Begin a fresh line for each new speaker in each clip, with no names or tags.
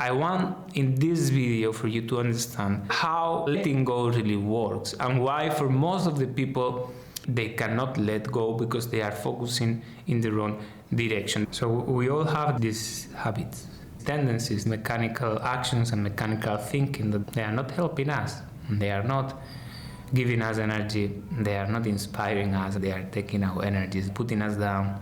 I want in this video for you to understand how letting go really works and why for most of the people they cannot let go because they are focusing in the wrong direction. So we all have these habits, tendencies, mechanical actions and mechanical thinking that they are not helping us. They are not giving us energy. They are not inspiring us. They are taking our energies, putting us down.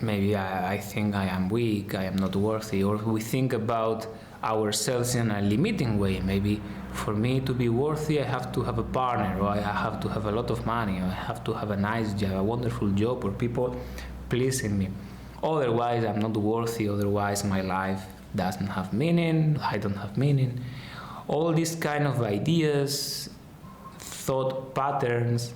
Maybe I think I am weak, I am not worthy, or we think about ourselves in a limiting way. Maybe for me to be worthy, I have to have a partner, or I have to have a lot of money, or I have to have a nice job, a wonderful job, or people pleasing me. Otherwise, I'm not worthy, otherwise my life doesn't have meaning, I don't have meaning. All these kind of ideas, thought patterns,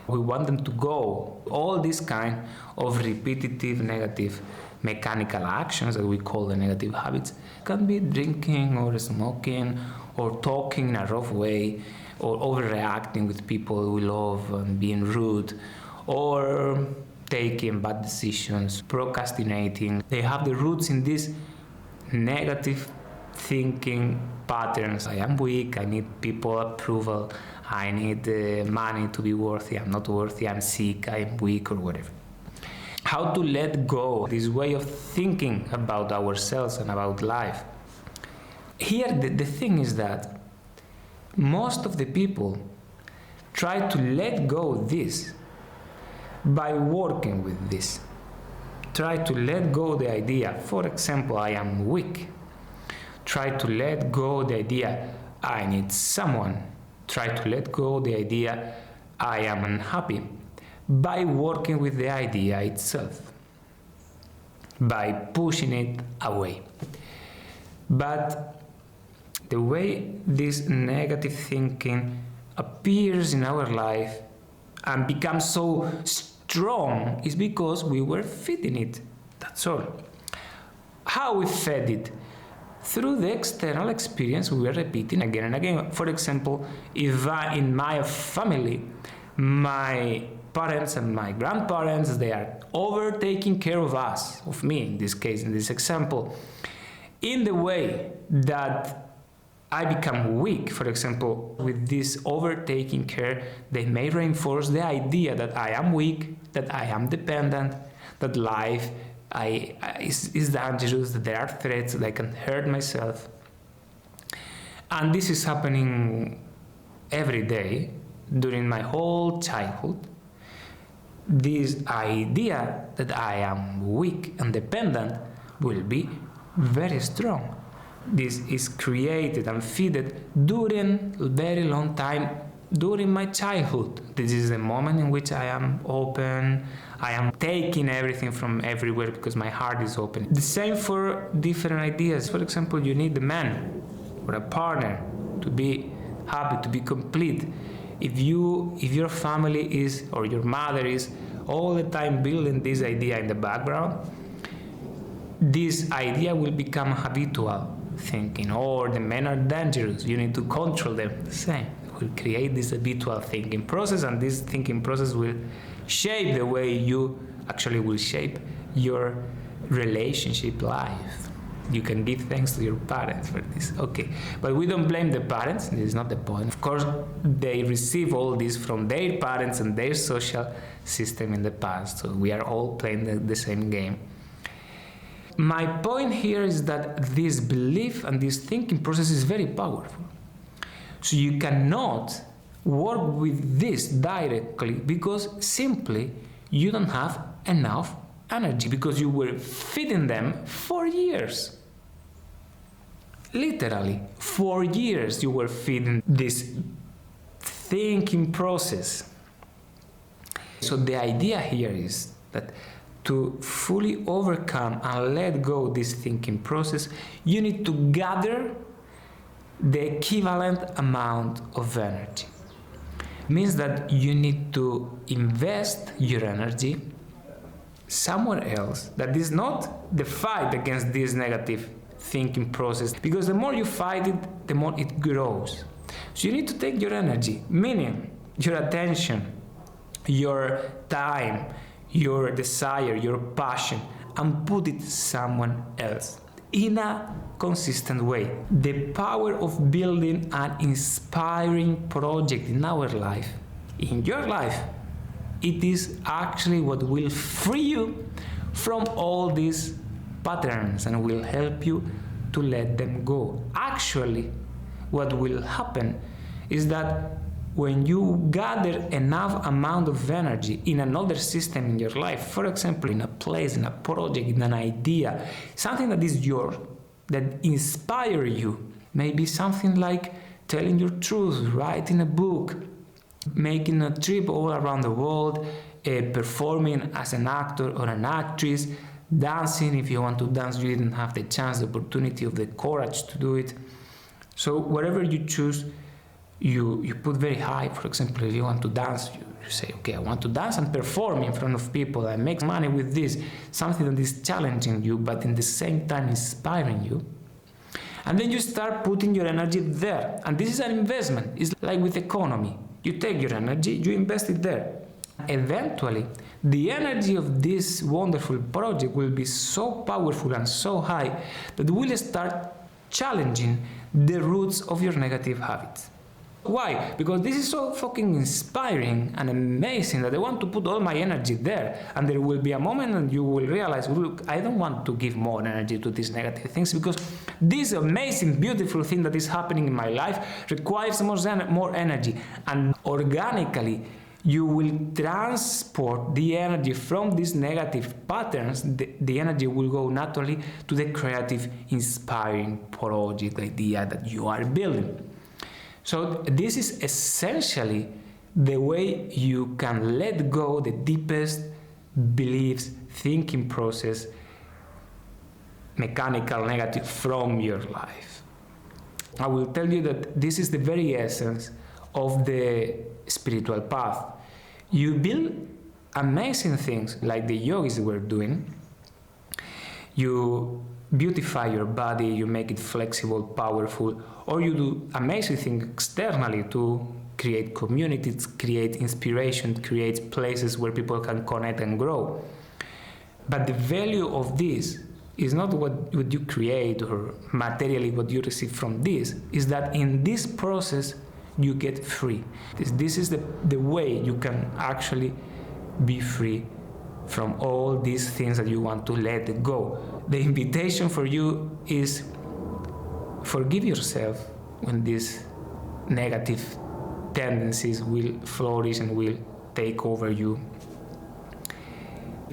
we want them to go. All these kind of repetitive negative mechanical actions that we call the negative habits can be drinking or smoking or talking in a rough way or overreacting with people we love and being rude or taking bad decisions, procrastinating. They have the roots in these negative thinking patterns. I am weak, I need people approval, I need money to be worthy, I'm not worthy, I'm sick, I'm weak, or whatever. How to let go this way of thinking about ourselves and about life. Here the thing is that most of the people try to let go of this by working with this. Try to let go the idea, for example, I am weak. Try to let go the idea, I need someone. Try to let go the idea, I am unhappy, by working with the idea itself, by pushing it away. But the way this negative thinking appears in our life and becomes so strong is because we were feeding it, that's all. How we fed it? Through the external experience we were repeating again and again. For example, if in my family, my parents and my grandparents, they are over taking care of us, of me in this case, in this example, in the way that I become weak, for example, with this overtaking care, they may reinforce the idea that I am weak, that I am dependent, that life is dangerous, that there are threats, that I can hurt myself. And this is happening every day during my whole childhood. This idea that I am weak and dependent will be very strong. This is created and fed during a very long time during my childhood. This is the moment in which I am open, I am taking everything from everywhere because my heart is open. The same for different ideas. For example, you need a man or a partner to be happy, to be complete. If your family is, or your mother is, all the time building this idea in the background, this idea will become habitual thinking, or the men are dangerous, you need to control them. The same. Will create this habitual thinking process, and this thinking process will shape the way you actually will shape your relationship life. You can give thanks to your parents for this. Okay, but we don't blame the parents. This is not the point. Of course, they receive all this from their parents and their social system in the past. So we are all playing the same game. My point here is that this belief and this thinking process is very powerful. So you cannot work with this directly because simply you don't have enough energy, because you were feeding them for years. Literally, for years you were feeding this thinking process. So the idea here is that to fully overcome and let go this thinking process, you need to gather the equivalent amount of energy. Means that you need to invest your energy somewhere else that is not the fight against this negative thinking process, because the more you fight it, the more it grows. So you need to take your energy, meaning your attention, your time, your desire, your passion, and put it someone else. in a consistent way. The power of building an inspiring project in our life, in your life, it is actually what will free you from all these patterns and will help you to let them go. Actually, what will happen is that when you gather enough amount of energy in another system in your life, for example, in a place, in a project, in an idea, something that is yours, that inspire you, maybe something like telling your truth, writing a book, making a trip all around the world, performing as an actor or an actress, dancing if you want to dance, you didn't have the chance, the opportunity, or the courage to do it. So whatever you choose, you put very high. For example, if you want to dance, you say, okay, I want to dance and perform in front of people and make money with this, something that is challenging you, but in the same time inspiring you. And then you start putting your energy there. And this is an investment. It's like with economy. You take your energy, you invest it there. Eventually, the energy of this wonderful project will be so powerful and so high that will start challenging the roots of your negative habits. Why? Because this is so fucking inspiring and amazing that I want to put all my energy there, and there will be a moment and you will realize, look, I don't want to give more energy to these negative things because this amazing, beautiful thing that is happening in my life requires more energy, and organically you will transport the energy from these negative patterns. The energy will go naturally to the creative, inspiring project idea that you are building. So this is essentially the way you can let go the deepest beliefs, thinking process, mechanical negative from your life. I will tell you that this is the very essence of the spiritual path. You build amazing things like the yogis were doing. You beautify your body, you make it flexible, powerful, or you do amazing things externally to create communities, create inspiration, create places where people can connect and grow. But the value of this is not what you create or materially what you receive from this, is that in this process you get free. This is the way you can actually be free from all these things that you want to let go. The invitation for you is forgive yourself when these negative tendencies will flourish and will take over you,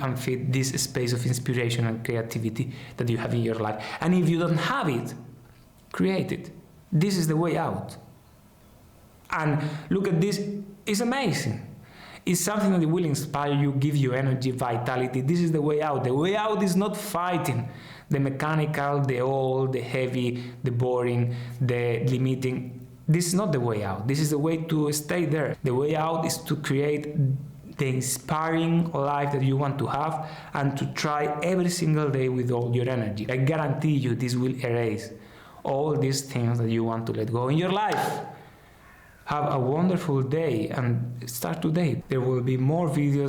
and feed this space of inspiration and creativity that you have in your life. And if you don't have it, create it. This is the way out. And look at this, it's amazing. It's something that will inspire you, give you energy, vitality. This is the way out. The way out is not fighting the mechanical, the old, the heavy, the boring, the limiting. This is not the way out. This is the way to stay there. The way out is to create the inspiring life that you want to have and to try every single day with all your energy. I guarantee you this will erase all these things that you want to let go in your life. Have a wonderful day and start today. There will be more videos